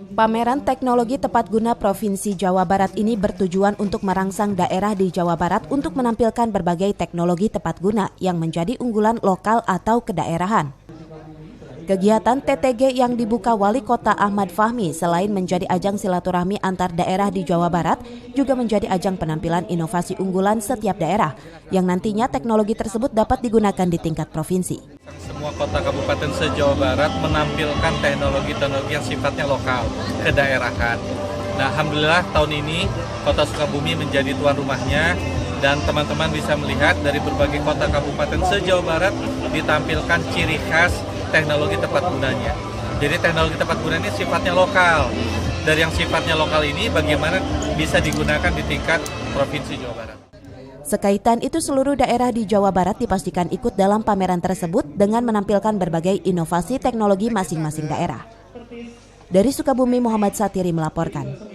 Pameran teknologi tepat guna Provinsi Jawa Barat ini bertujuan untuk merangsang daerah di Jawa Barat untuk menampilkan berbagai teknologi tepat guna yang menjadi unggulan lokal atau kedaerahan. Kegiatan TTG yang dibuka Wali Kota Ahmad Fahmi selain menjadi ajang silaturahmi antar daerah di Jawa Barat, juga menjadi ajang penampilan inovasi unggulan setiap daerah, yang nantinya teknologi tersebut dapat digunakan di tingkat provinsi. Semua kota kabupaten se-Jawa Barat menampilkan teknologi-teknologi yang sifatnya lokal, kedaerahan. Nah, alhamdulillah tahun ini Kota Sukabumi menjadi tuan rumahnya dan teman-teman bisa melihat dari berbagai kota kabupaten se-Jawa Barat ditampilkan ciri khas teknologi tepat gunanya. Jadi teknologi tepat guna ini sifatnya lokal. Dari yang sifatnya lokal ini bagaimana bisa digunakan di tingkat Provinsi Jawa Barat. Sekaitan itu seluruh daerah di Jawa Barat dipastikan ikut dalam pameran tersebut dengan menampilkan berbagai inovasi teknologi masing-masing daerah. Dari Sukabumi, Muhammad Satiri melaporkan.